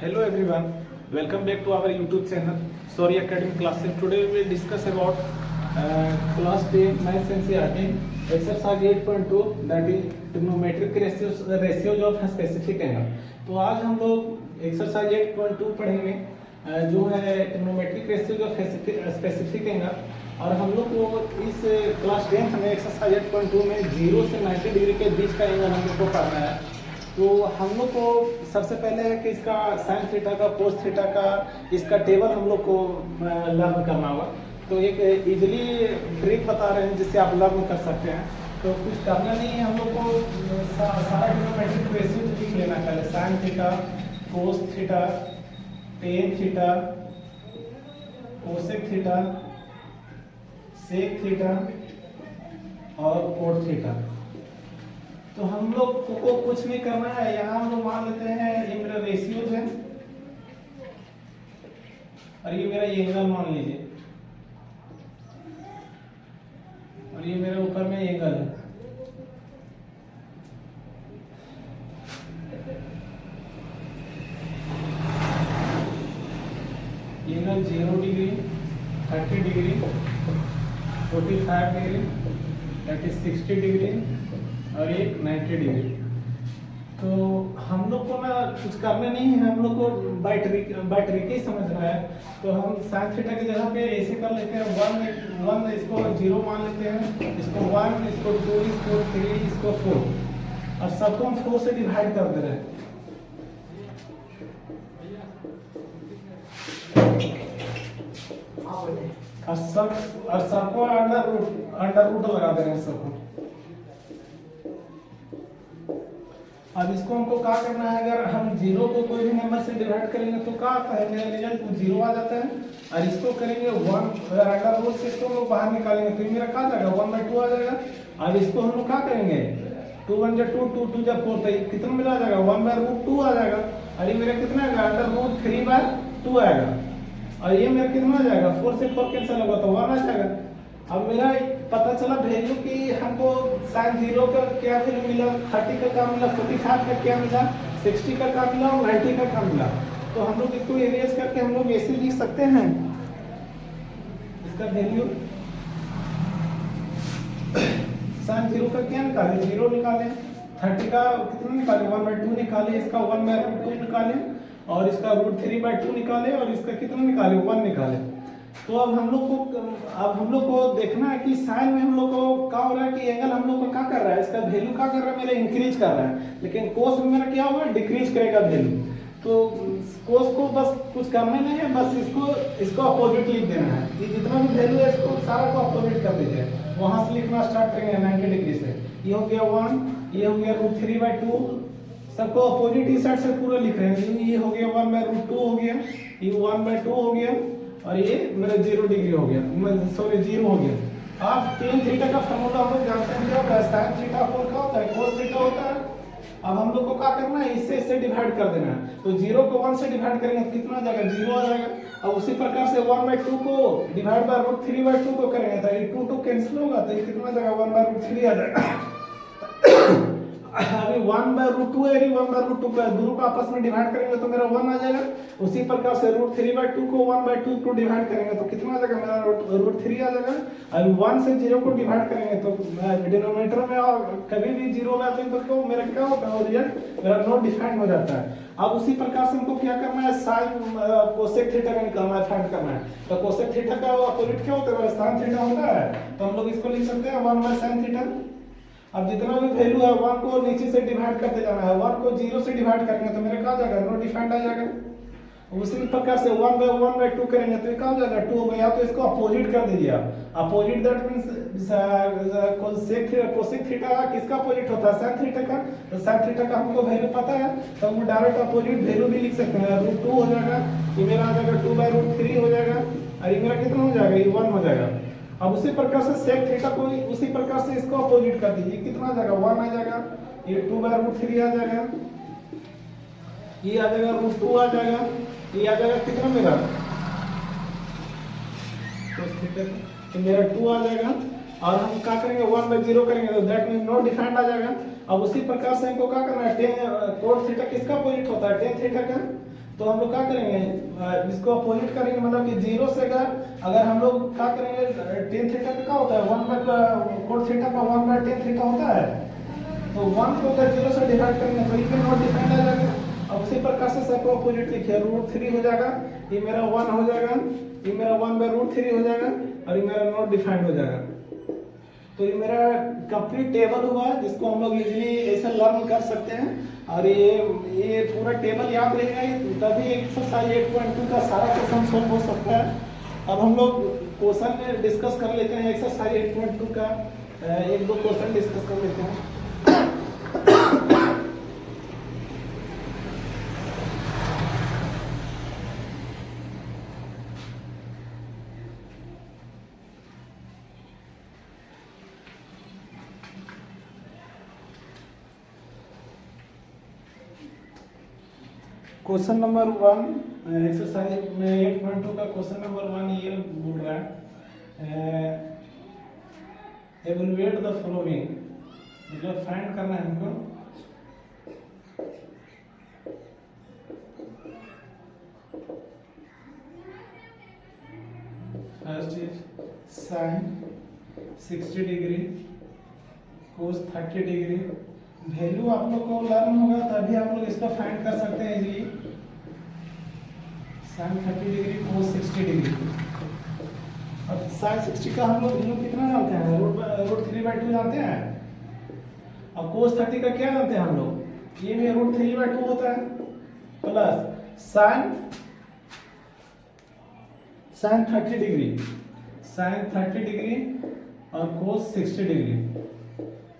Hello everyone, welcome back to our YouTube channel Sorry Academy classes. Today we will discuss about class 10 maths NCERT exercise 8.2 that is trigonometric ratios of specific angle. तो आज हम लोग exercise 8.2 पढ़ेंगे जो है trigonometric ratios of specific angle. और हम लोग को इस क्लास 10 में एक्सरसाइज 8.2 में 0 से 90 डिग्री के बीच का एंगल हम लोग को पढ़ना है। तो हम लोग को सबसे पहले है कि इसका साइन थीटा का कोस थीटा का इसका टेबल हम लोग को लर्न करना होगा। तो एक इजली ट्रिक बता रहे हैं जिससे आप लर्न कर सकते हैं। तो कुछ करना नहीं है, हम लोग को सारा ट्रिग्नोमेट्रिक रेशियो लिख लेना है। Sine theta, cos theta, tan theta, cosec theta, sec theta और कोट थीटा। तो हम लोग को कुछ नहीं करना है, यहाँ हम लोग मान लेते हैं ये मेरा रेशियोज है और ये मेरा एंगल मान लीजिए और ये मेरे ऊपर में एंगल है। Angle 0 degree, 30 degree, 45 degree, that is 60 degree और एक 90 डिग्री। तो हम लोग को ना कुछ करना नहीं है, हम लोग को बाय ट्रिक ही समझना है। तो हम साइन थीटा की जगह पे ऐसे कर लेते हैं, 1 इसको 0 मान लेते हैं, इसको 1, इसको 2, इसको 3, इसको 4 और सबको हम 4 से डिवाइड कर दे रहे हैं। और सबको अंडर रूट लगा दे रहे हैं सबको। अब इसको हमको क्या करना है, अगर हम 0 को कोई भी नंबर से डिवाइड करेंगे तो क्या आता है, मेरा रिजल्ट 0 आ जाता है। और इसको करेंगे 1, अगर अंडर रूट से इसको हम लोग बाहर निकालेंगे तो मेरा क्या आ जाएगा 1/2 आ जाएगा। और इसको हम लोग क्या करेंगे 2 1 जा 2, 2 2 जा 4, तो कितना मिला जाएगा 1/√2 आ जाएगा। और ये मेरा कितना आएगा √3/2 आएगा। और ये मेरा कितना आ जाएगा 4 से 4 कैंसिल होगा तो 1 आ जाएगा। अब मेरा पता चला वैल्यू कि हमको साइन 0 का क्या वैल्यू मिला, 30 का क्या मिला, 45 का क्या मिला, 60 का क्या मिला और 90 का क्या मिला। तो हम लोग इसको इरेज करके हम लोग ऐसे लिख सकते हैं इसका वैल्यू। साइन 0 का क्या निकाले 0 निकाले, 30 का कितना निकाले 1/2 निकाले, इसका 1/√2 निकाले और इसका √3/2 निकाले और इसका कितना निकाले 1 निकाले। तो अब हम लोग को देखना है कि साइन में हम लोग को क्या हो रहा है कि एंगल हम लोग को क्या कर रहा है, इसका वैल्यू क्या कर रहा है मेरा इंक्रीज कर रहा है, लेकिन कोस में मेरा क्या होगा डिक्रीज करेगा वैल्यू। तो कोस को बस कुछ करना नहीं है, बस इसको अपोजिट लिख देना है। ये जितना भी वैल्यू है इसको सारा को अपोजिट कर दीजिए। वहां से लिखना स्टार्ट करेंगे 90 डिग्री से। ये हो गया 1, ये हो गया √3/2, सबको अपोजिट इस साइड से पूरा लिख रहे हैं। ये हो गया 1/√2 हो गया, ये 1/2 हो गया और ये मेरा 0 डिग्री हो गया, सॉरी 0 हो गया। अब टेन थीटा का फॉर्मूला हम लोग जानते हैं क्या होता है, साइन थीटा और क्या होता है कोस थीटा होता है। अब हम लोग को क्या करना है, इससे डिवाइड कर देना है। तो 0 को 1 से डिवाइड करेंगे तो कितना आ जाएगा 0 आ जाएगा। अब उसी प्रकार से 1/2 को डिवाइड बाय √3/2 को करेंगे तो ये 2 कैंसिल होगा तो ये कितना आ जाएगा 1/√3 आ जाएगा। अभी 1/√2 है, 1/√2 का दोनों को आपस में डिवाइड करेंगे तो मेरा 1 आ जाएगा। उसी प्रकार से √3/2 को 1/2 को डिवाइड करेंगे तो कितना आ जाएगा मेरा √3 आ जाएगा। अभी 1 से 0 को डिवाइड करेंगे तो डिनोमिनेटर में और कभी भी 0 में आते हैं तो मेरा क्या होता है रिजल्ट मेरा नॉट डिफाइंड हो जाता है। अब उसी प्रकार से हमको क्या करना है, साइन कोसेक थीटा का निकालना है, फाइंड करना है। तो कोसेक थीटा का अपोजिट क्या होता है साइन थीटा होता है, तो हम लोग इसको लिख सकते हैं 1/sin थीटा। अब जितना भी वैल्यू है 1 को नीचे से डिवाइड करते जाना है। 1 को 0 से डिवाइड करेंगे तो मेरा क्या आ जाएगा नो डिफाइंड आ जाएगा। उसी प्रकार से 1/1/2 करेंगे तो क्या हो जाएगा 2 हो गया। तो इसको अपोजिट कर दीजिए आप। Opposite that means cosec theta किसका अपोजिट होता है साइन थीटा का। तो साइन थीटा का हमको वैल्यू पता है तो हम डायरेक्ट अपोजिट वैल्यू भी लिख सकते हैं। √2 हो जाएगा, ये मेरा आ जाएगा 2/√3 हो जाएगा और ये मेरा कितना हो जाएगा ये 1 हो जाएगा। अब उसी प्रकार से सेक थीटा को उसी प्रकार से इसको अपोजिट कर दीजिए, कितना आ जाएगा 1 आ जाएगा, ये 2/√3 आ जाएगा, ये आ जाएगा √2 आ जाएगा, ये आ जाएगा कितना मेरा तो मेरा 2 आ जाएगा। और हम क्या करेंगे 1/0 करेंगे तो दैट मीन नॉट डिफाइंड आ जाएगा। अब उसी प्रकार से हमको क्या करना है, कोट थीटा किसका अपोजिट होता है टेन थीटा का। तो हम लोग क्या करेंगे, इसको अपोजिट करेंगे, मतलब कि जीरो से अगर हम लोग क्या करेंगे, टेन थीटा का क्या होता है, वन बाय कोट थीटा का वन बाय टेन थीटा होता है, तो वन को अगर जीरो से डिवाइड करेंगे तो ये नॉट डिफाइंड आ जाएगा। अब उसी प्रकार से सबको अपोजिट लिखिए, रूट थ्री हो जाएगा, ये मेरा वन हो जाएगा, ये मेरा वन बाय रूट थ्री हो जाएगा, और ये मेरा नॉट डिफाइंड हो जाएगा। तो ये मेरा कंप्लीट टेबल हुआ जिसको हम लोग इजीली ऐसे लर्न कर सकते हैं, और ये पूरा टेबल याद रहेगा, तभी एक्सरसाइज 8.2 का सारा क्वेश्चन सॉल्व हो सकता है। अब हम लोग क्वेश्चन डिस्कस कर लेते हैं, एक्सरसाइज 8.2 का एक दो क्वेश्चन डिस्कस कर लेते हैं। क्वेश्चन नंबर 1 एक्सरसाइज में 8.2 का क्वेश्चन नंबर 1 ये बोल रहा है, एवलुएट द फॉलोइंग, मतलब फाइंड करना है हमको। First is sine 60 degree, cos 30 degree. Value आप लोग को लर्न होगा तभी आप लोग इसको फाइंड कर सकते हैं इजीली। साइन 30 डिग्री, कोस 60 डिग्री। अब साइन 60 का हम लोग वैल्यू कितना जानते हैं, रूट 3/2 जानते हैं। अब कोस 30 का क्या जानते हैं हम लोग, ये भी रूट 3/2 होता है, plus sine 30 degree, sine 30 degree और कोस 60 डिग्री।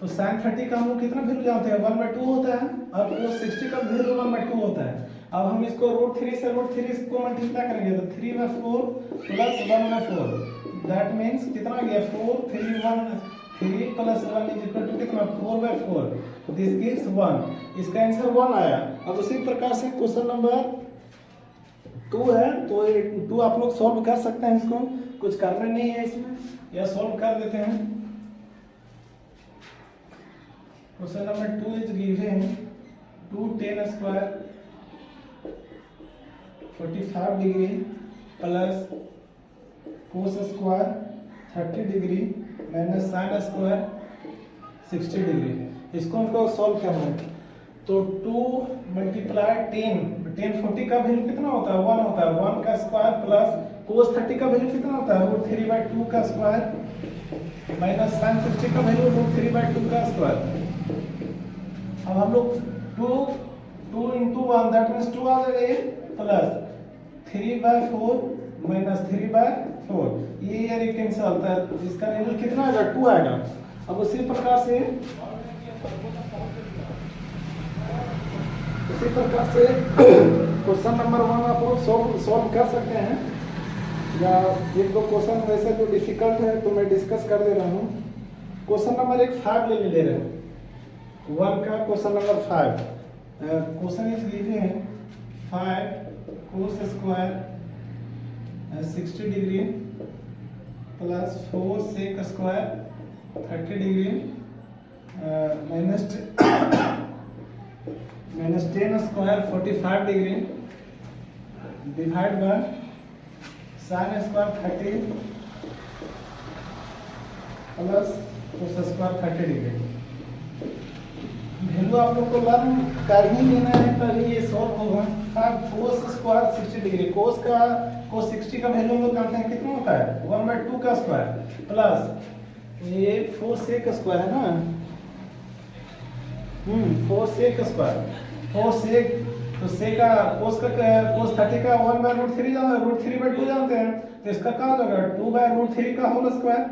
तो साइन 30 का हम लोग कितना वैल्यू जानते हैं, 1/2 होता है, और कोस 60 का वैल्यू 1/2 होता है। अब हम इसको रूट 3 से रूट 3 को मल्टीप्लाई करेंगे तो 3/4 प्लस 1/4, दैट मीन्स कितना आ गया 4, 3 प्लस 1 इज इक्वल टू कितना 4/4, दिस गिव्स 1। इसका आंसर 1 आया। अब उसी प्रकार से क्वेश्चन नंबर 2 है, तो 2 आप लोग सॉल्व कर सकते हैं, इसको कुछ करना नहीं है इसमें, या सॉल्व कर देते हैं। Question number 2 is given 2 tan square 45 degree plus cos square 30 degree minus sine square 60 degree. इसको हमको सॉल्व करना है। तो 2 मल्टीप्लाई 10 40 का वैल्यू कितना होता है, 1 होता है, 1 का स्क्वायर प्लस कोस 30 का वैल्यू कितना होता है, रूट 3/2 का स्क्वायर माइनस साइन 60 का वैल्यू रूट 3/2 का स्क्वायर। अब हम लोग 2 into 1 दैट मीन्स 2 आ जाएगा, ये प्लस 3/4 माइनस 3/4, ये कैंसिल होता है, इसका रिजल्ट कितना आएगा 2 आएगा। अब उसी प्रकार से क्वेश्चन नंबर 1 आप लोग सॉल्व कर सकते हैं, या एक दो क्वेश्चन वैसे जो डिफिकल्ट है तो मैं डिस्कस कर दे रहा हूँ। क्वेश्चन नंबर 5 ले रहे हैं, 1 का question number 5। Question is given 5 cos square 60 degree plus 4 sec square 30 degree minus 10 square 45 degree divide by sine square 30 plus cos square 30 degree. Value आप लोग को लर्न कर ही लेना है तभी ये सॉल्व होगा। कोस स्क्वायर 60 डिग्री, कोस 60 का वैल्यू हम लोग जानते हैं कितना होता है, 1/2 का स्क्वायर प्लस ये 4 सेक स्क्वायर है ना, 4 सेक स्क्वायर, 4 सेक, तो सेक का कोस 30 का 1/√3 जानते हैं, √3/2 जानते हैं, तो इसका क्या हो जाएगा 2/√3 का होल स्क्वायर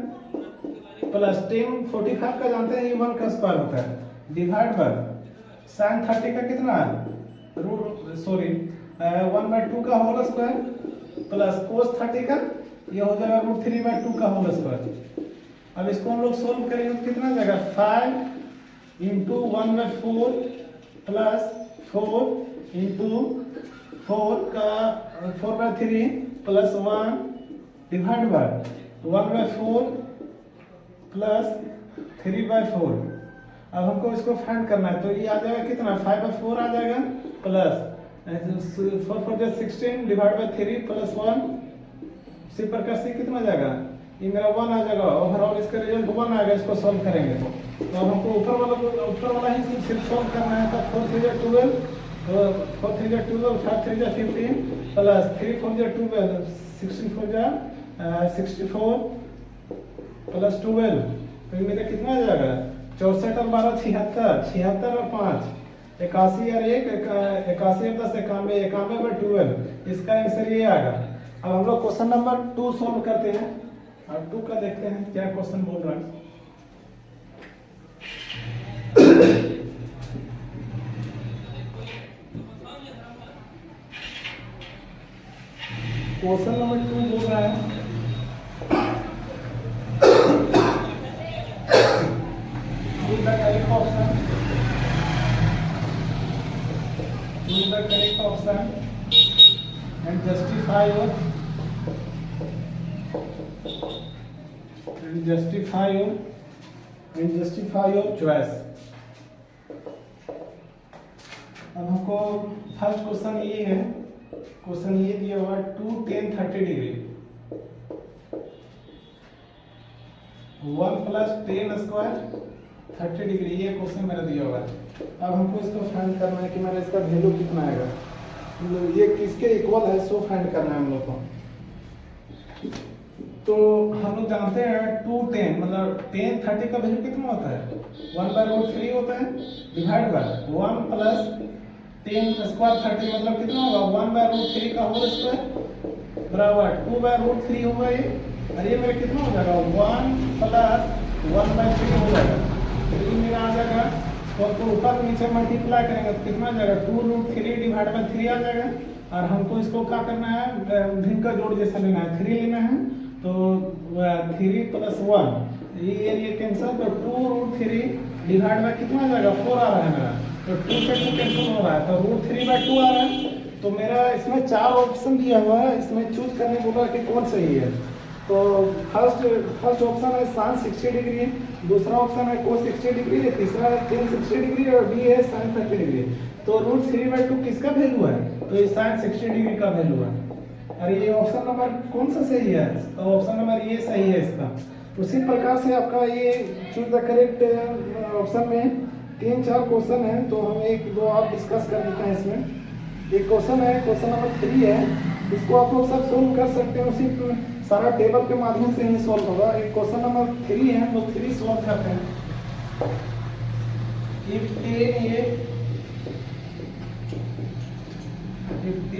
प्लस 10 45 का जानते हैं, ये 1 का स्क्वायर होता है, डिवाइड बाय साइन 30 का कितना है 1/2 का होल स्क्वायर प्लस कोस 30 का ये हो जाएगा √3/2 का होल स्क्वायर। अब इसको हम लोग सोल्व करेंगे तो कितना जाएगा 5 इंटू 1/4 प्लस 4 इंटू 4 का 4/3 प्लस 1 डिवाइड बाय 1/4 प्लस 3/4। अब हमको इसको फाइंड करना है, तो ये आ जाएगा कितना 5/4 आ जाएगा प्लस 4 4 16 डिवाइड बाय 3 प्लस 1 सी प्रकार से कितना जाएगा, ये मेरा 1 आ जाएगा। ओवरऑल इसका रिजल्ट 1 आएगा। इसको सॉल्व करेंगे तो अब हमको ऊपर वाला ही सिर्फ सॉल्व करना है। तो 4 3 12, 4 3 12, 5 3 15 प्लस 3 4 12, 16 4 64 प्लस 12, तो ये मेरा कितना आ जाएगा 64 और 12 76, 76 और 5 81 और 1 81 और 10 91, 91 by 12, इसका आंसर ये आएगा। अब हम लोग क्वेश्चन नंबर 2 सॉल्व करते हैं और 2 का देखते हैं क्या क्वेश्चन बोल रहा है। क्वेश्चन नंबर 2 बोल रहा है choose the correct option, choose the correct option and justify your choice। अब हमको फर्स्ट क्वेश्चन ये है, क्वेश्चन ये दिया हुआ 2 10 30 डिग्री 1 प्लस 10 स्क्वायर 30 डिग्री, ये क्वेश्चन मेरा दिया हुआ है। अब हमको इसको फाइंड करना है कि मेरा इसका वैल्यू कितना आएगा, ये किसके इक्वल है, सो फाइंड करना है हम लोग को। तो हम लोग जानते हैं 2 10 मतलब 10 30 का वैल्यू कितना होता है 1/√3 होता है, डिवाइड बाय 1 प्लस 10 स्क्वायर 30 मतलब कितना होगा 1/√3 का होल स्क्वायर बराबर 2/√3 होगा ये, और ये मेरा कितना हो जाएगा 1 प्लस 1/3 हो जाएगा। तो ये मेरा आ जाएगा, तो ऊपर नीचे मल्टीप्लाई करेंगे तो कितना आ जाएगा 2√3 डिवाइड बाय 3 आ जाएगा। और हमको इसको क्या करना है, भिन्न का जोड़ जैसा लेना है, 3 लेना है। तो 3 प्लस 1 ये कैंसिल, तो 2√3 डिवाइड बाय कितना आ जाएगा 4 आ रहा है मेरा, तो 2 से 2 कैंसिल हो रहा है, तो √3/2 आ रहा है। तो मेरा इसमें 4 ऑप्शन दिया हुआ है, इसमें चूज करने बोला कि कौन सही है। तो फर्स्ट ऑप्शन है sin 60 डिग्री, दूसरा ऑप्शन है cos 60 डिग्री, तीसरा है tan 60 डिग्री और डी है sin 30 डिग्री। तो √3/2 किसका वैल्यू है, तो ये sin 60 डिग्री का वैल्यू है। और ये ऑप्शन नंबर कौन सा सही है, तो ऑप्शन नंबर ये सही है इसका। उसी प्रकार से आपका ये चूज द करेक्ट ऑप्शन में 3-4 क्वेश्चन है, तो हम 1-2 और डिस्कस कर देते हैं इसमें। एक क्वेश्चन है, क्वेश्चन नंबर 3 है, इसको आप लोग सब सोल्व कर सकते हैं, उसी सारा टेबल के माध्यम से ही सोल्व होगा। एक क्वेश्चन नंबर 3 है, हम लोग 3 सोल्व करते हैं। if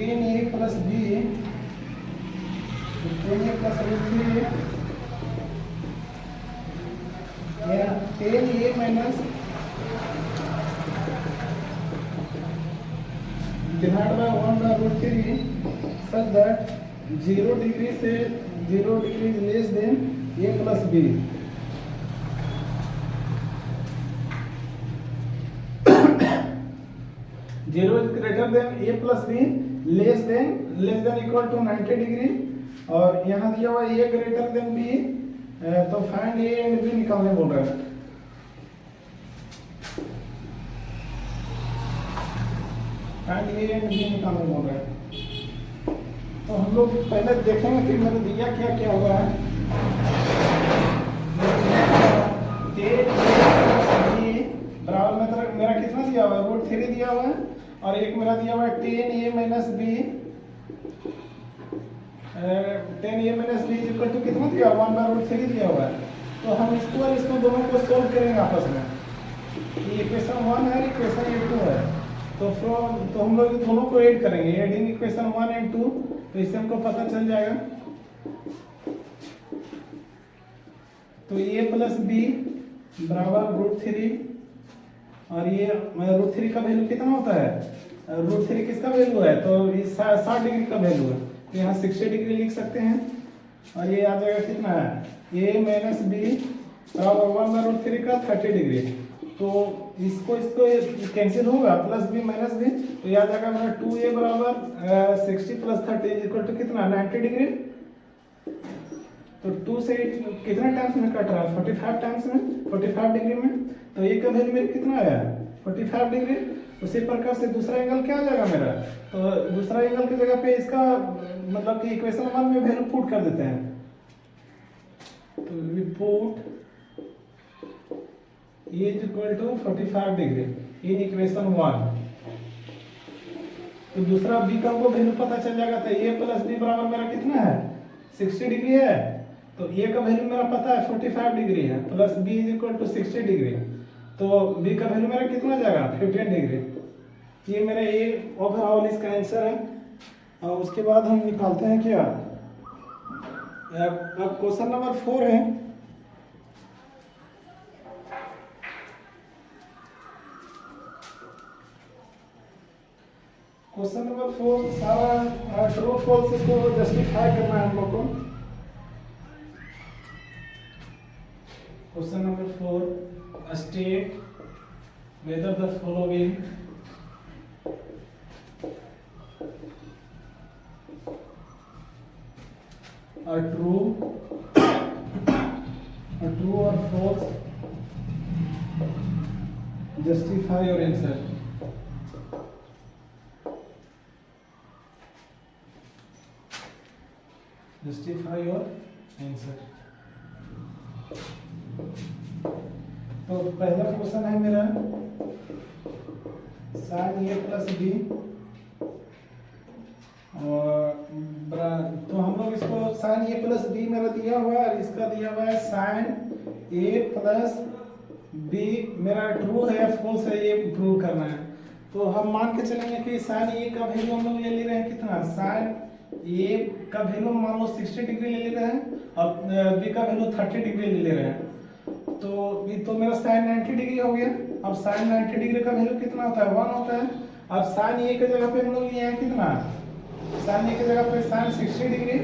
10a plus b 10a plus √3 10a minus divided by 1/√3 such that 0 degree से 0 degree less than a plus b। Zero is greater than a plus b, less than equal to 90 degree, और यहाँ दिया हुआ a greater than b, तो find a and b निकालने बोल रहा है। फाइंड a एंड b निकालने बोल रहा है। तो हम लोग पहले देखेंगे कि मैंने दिया क्या क्या हुआ है। बराबर मतलब मेरा कितना दिया हुआ है √3 दिया हुआ है, और एक मेरा दिया हुआ है 10a minus b, 10a minus b equal to कितना दिया हुआ 1/√3 दिया हुआ है। तो हम इसको और इसको दोनों को सोल्व करेंगे आपस में। ये इक्वेशन 1 है, इक्वेशन 2 है, तो हम लोग दोनों को ऐड करेंगे, एडिंग इक्वेशन 1 एंड 2, तो इससे हमको पता चल जाएगा। तो a प्लस b बराबर √3, और ये √3 का वैल्यू कितना होता है, √3 किसका वैल्यू है, तो ये 60 डिग्री का वैल्यू है, तो यहाँ 60 डिग्री लिख सकते हैं। और ये आ जाएगा कितना है a माइनस b बराबर 1/√3 का 30 डिग्री। तो इसको कैंसिल होगा, प्लस b माइनस b, तो ये आ जाएगा मेरा 2a बराबर 60 प्लस 30 इक्वल टू कितना 90 डिग्री। तो 2 से कितने टाइम्स में कट रहा है 45 टाइम्स में, 45 डिग्री में, तो ये का वैल्यू मेरे कितना आया 45 डिग्री। उसी प्रकार से दूसरा एंगल क्या आ जाएगा मेरा, तो दूसरा एंगल की जगह पे इसका मतलब कि इक्वेशन 1 में वैल्यू पुट कर देते हैं। तो we put E is equal to 45 degree in equation 1। तो दूसरा b का हमको वैल्यू पता चल जाएगा। तो a प्लस b बराबर मेरा कितना है 60 डिग्री है। तो a का वैल्यू मेरा पता है 45 डिग्री है, plus b is equal to 60 degree. तो b का वैल्यू मेरा कितना जाएगा 15 डिग्री। ये मेरा a ओवरऑल इसका आंसर है। और उसके बाद हम निकालते हैं क्या, अब क्वेश्चन नंबर 4 है। क्वेश्चन नंबर 4 सारा ट्रू फॉल्स इसको जस्टिफाई करना है हम लोग को। Question number 4 state whether the following are true or false, justify your answer। Justify your answer. तो पहला क्वेश्चन है मेरा sin a प्लस बी, और तो हम लोग इसको sin a प्लस बी मेरा दिया हुआ है और इसका दिया हुआ है sin a प्लस बी मेरा ट्रू है या फॉल्स है ये प्रूव करना है। तो हम मान के चलेंगे कि sin a का वैल्यू हम लोग ले ले रहे हैं कितना, sin a का वैल्यू मान लो 60 डिग्री ले रहे हैं और b का वैल्यू 30 डिग्री ले रहे हैं। तो ये तो मेरा sin 90 डिग्री हो गया। अब sin 90 डिग्री का वैल्यू कितना होता है 1 होता है। अब sin a की जगह पे हम लोग लिए हैं कितना, sin a की जगह पे sin 60 degree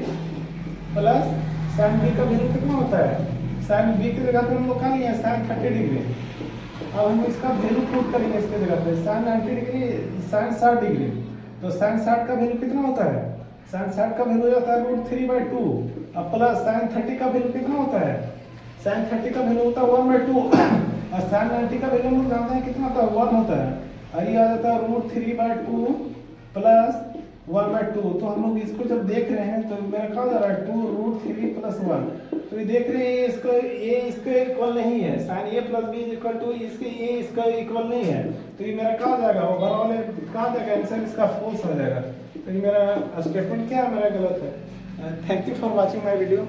plus sin b का वैल्यू कितना होता है, sin b की जगह पे हम लोग क्या लिए हैं sin 30 डिग्री। अब हम इसका वैल्यू पुट करेंगे इसके जगह पे sin 90 डिग्री sin 60 डिग्री। तो sin 60 का वैल्यू कितना होता है, sin 60 का वैल्यू होता है √3/2। अब प्लस sin 30 का वैल्यू कितना होता है, sin 30 का वैल्यू होता है 1/2 और sin 90 का वैल्यू हम लोग जानते हैं कितना होता है 1 होता है। और ये आ जाता है √3/2 प्लस 1/2। तो हम लोग इसको जब देख रहे हैं तो मेरा क्या जा रहा है 2√3 + 1। तो ये देख रहे हैं इसको ये इसके इक्वल नहीं है, sin a प्लस b = इसके ये इसका इक्वल नहीं है। तो ये मेरा कहाँ जाएगा ओवरऑल कहाँ जाएगा आंसर इसका फॉल्स हो जाएगा। तो ये मेरा स्टेटमेंट क्या है मेरा गलत है। Thank you for watching my video.